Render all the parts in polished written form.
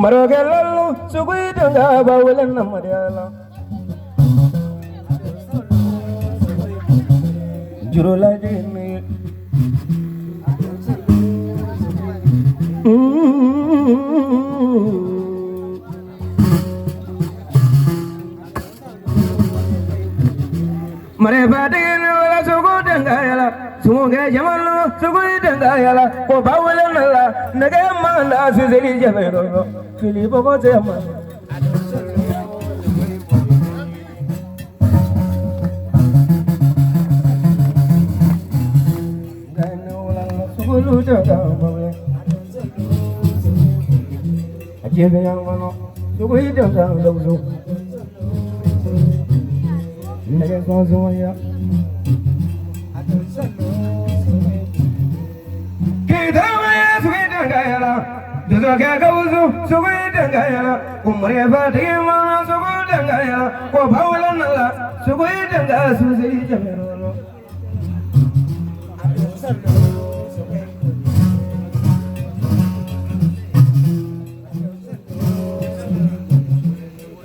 Marogalalu sugidanga bawalan namadala Jurula jini Marebatin wala sugudanga yala Sumunge jamalu sugudanga yala Ko bawalan nala nagamana suzeli jamero Fili boko tema Gana wala sugulu jaga bawe Ajebe yang wano sugulu jaga dauzo Nage konzo ya Kita maya sugulu jaga yala Dozo kya kauzu sugulu jaga yala Umre fatima sugulu jaga yala Ko bawala nala sugulu jaga suzeli jamero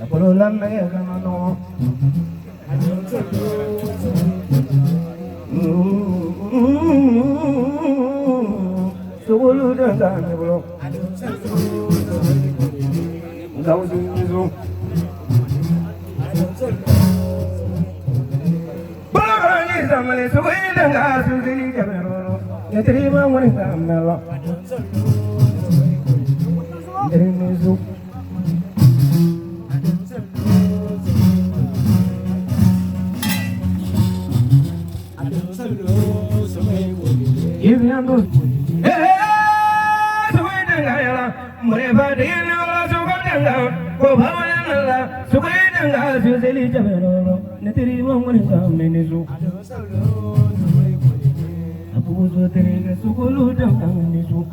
Apolo lana ya kanano Sugulu jaga neblo Gauzu nizu Balagani zamane sugulu jaga suzeli jamero Netrima muni kamela Ndri nizu Ibiandu sugudanga yala Murebatin wala sugudanga Ko bawala sugudanga suzeli jamero Netrima muni kamela nizu Abuzo terega sugulu jaga nizu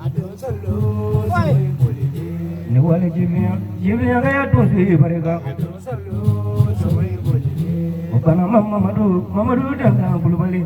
Ne wale jibnya gaya tosi barega Okana mamadu jaga bulubali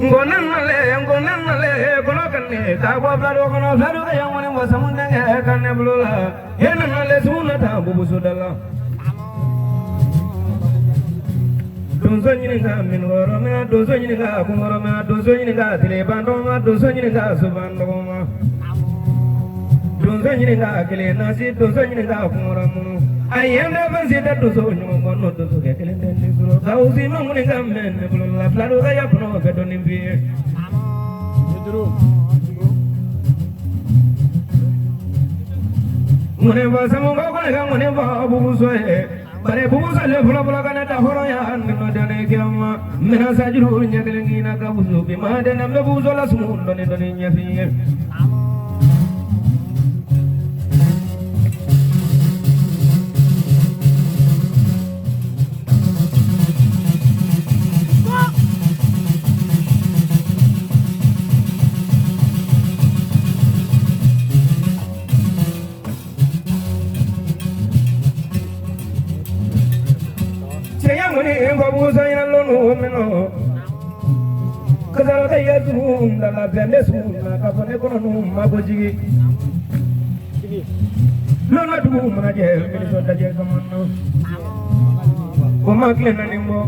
Ngonanale kolokane tagwa blado kono blado kaya wone wasamunda kane blula yenanale suna tabu busudala Dozo nyinga minoro me dozo nyinga kumoro me dozo nyinga tile bando me dozo nyinga subando me dozo nyinga kile nasi dozo nyinga kumoro mu ayenda banzita dozo nyinga no dozo kile ndende suro dauzi munga men blula blado kaya kono bedo nimbi Mune basa munga kone ka mune ba bubuso he bare bubuso le bula kana ta horo ya no dane kiama mena sajuru nyagelengi na ka buzo bi ma de namle buzo la sumundo ne dane nyafi muni babu sayna lonu meno kazara kaya dum la bende sunna ka fane kono num magoji lona dum na je mi so daje kamanno ko makle nanimo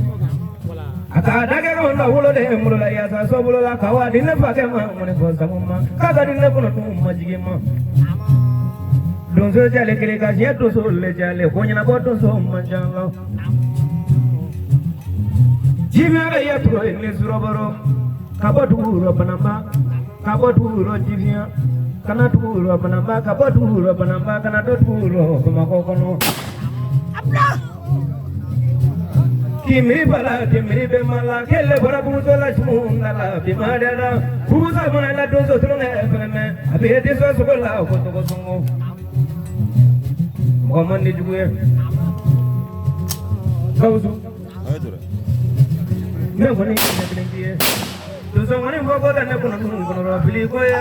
aka dage ro na wulo de mulo la ya sa so bulo la kawa dinne fake ma mone ko samuma kaga dinne kono num majigi ma don so jale kele ka je to so le jale ko nyana ko to so manjalo jibe ga ya to ni suroboro kaboturo banamba kaboturo jivia kana turo banamba kaboturo banamba kana turo komako kono kimri bala kimri be mala kelle bora buzo la chmunda la bimadala buzo mona la dozo trone fene abe de so so la ko to songo komandi juwe kauzu me woni ne biye dozo ngani mbogo da ne kuno ro bili ko ya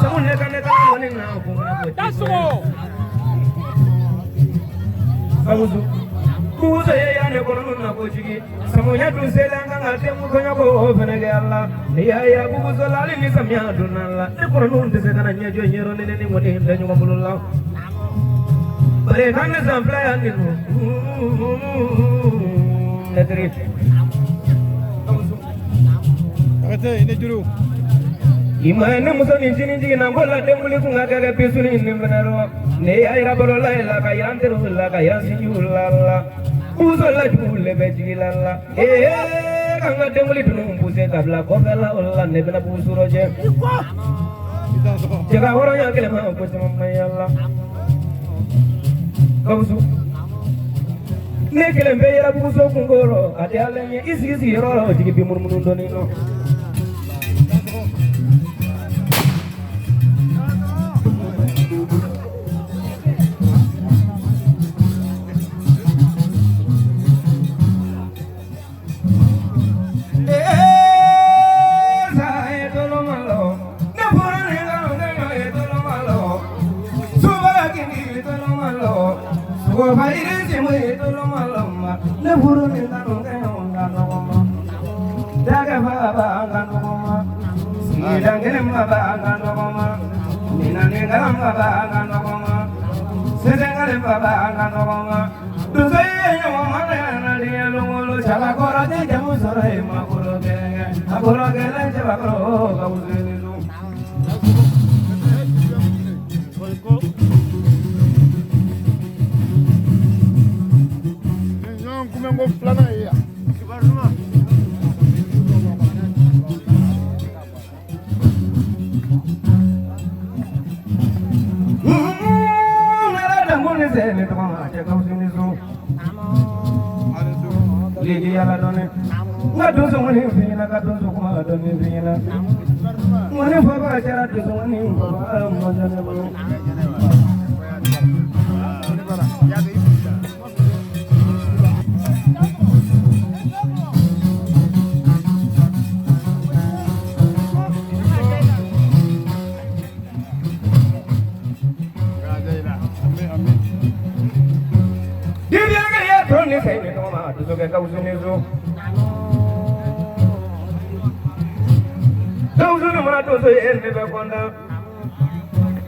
samun ne kan woni na ko na ko taso kauzu kuzo ya ne kono na ko jigi samu ya dun se la nganga te mu ko nyako fene ge alla ni ya buzo la ni samya dunalla ne kono nun te se kana nyejo nyero ne ni woni da nyugo bululla bare kan zamfla ya ni no netri ate ine juru imana musoni jini na bola dembuli kunga kaga pisuni ni menaro ne ay rabolo la ka yanteru la ka yansi la uzo la jule beji la kanga dembuli tunu puse kabla ko bela olla ne bena busuroje jaga horo ya kele ma ko sama yalla kausu ne kele be ya buso kungoro ade alenya isi ro jigi bi murmunu doni no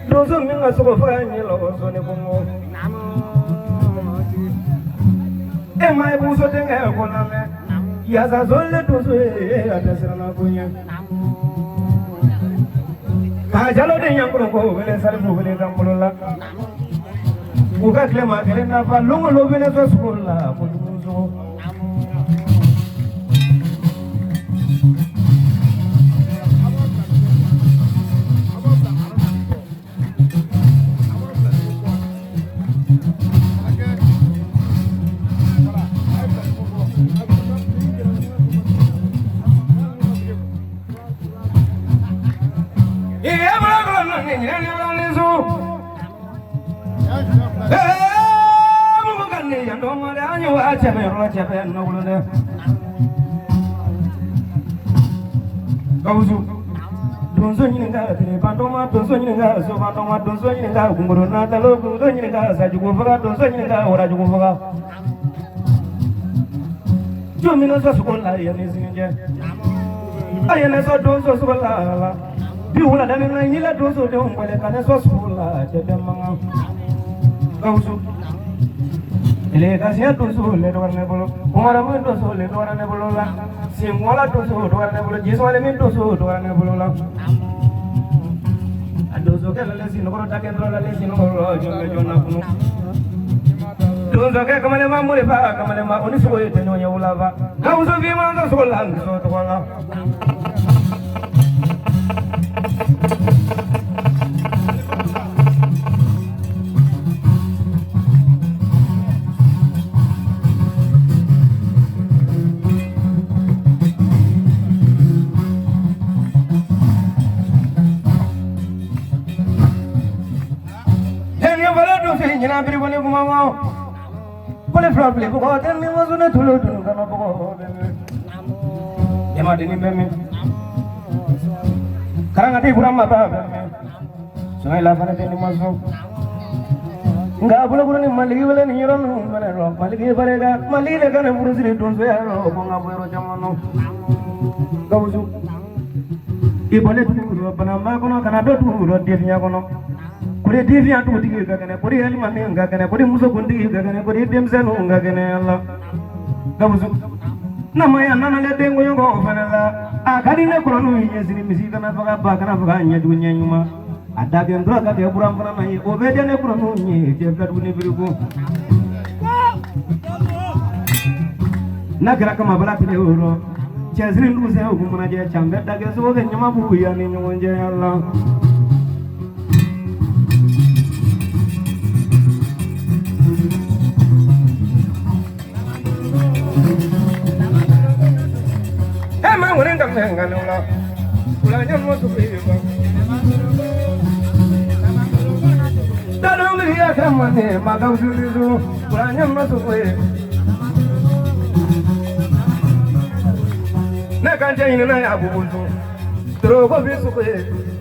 dozo minga soko fanyi lo sone bongo e mai buso tenga ko na me ya za zolle dozo e atasira na kunya ka jalo de nyang ko wele sare mo wele kam bolola uga klema kere na fa longo lo wele so skola ko dozo Kauzu donzo nyinga tene bandoma donzo nyinga so bandoma donzo nyinga gungoro na talo donzo nyinga sa jugo faga donzo nyinga ora jugo faga Jomino Sosola, Yanisija. I am a sort of Sosola. You will have done in Nila Dozo, don't want to Sosola, Chedamanga. Also, Legacia to Sol, Letter Nebolo, Umaramato Sol, Letter Nebola, Simola to Sol, Nebolo, Giswalemento Sol, Nebola. And those who get a lesson or attack and roll a lesson or John. Those are Kamalema Muripa, Kamalema, on his way to Yolava. How was a few months of land, so to one. Everyone come out. What a problem, because then we was on a Tulu to come up. Emma didn't pay me. Karangati Burama, so I laugh at any muscle. Gabula Malival and Huron, Maliki Barega, Malika can have Bruce don't wear or Bonga Jamano. Gozu. If I let you open a Macono, Canada to Diagono. Kuri TV atu tigi gagane, kuri elma mi gagane, kuri muso kundi gagane, kuri demsenu gagane Allah. Gabuzu. Namaya nana le dengo yogo fanala. Akadi ne kuranu yesiri misika na faga bakana faga nyadunya nyuma. Ada gendro kati aburam fana mai obede ne kuranu nye jefat buni biriku. Nakira kama bala tile uro. Chazrin luze hukumuna je chambe dage soge nyama buya ni nyonje Allah. Hanganola, Ulanya was a baby. That only has a money, Madame Julizu, Ulanya was a way. Nakanja in an abu, throw a bit away.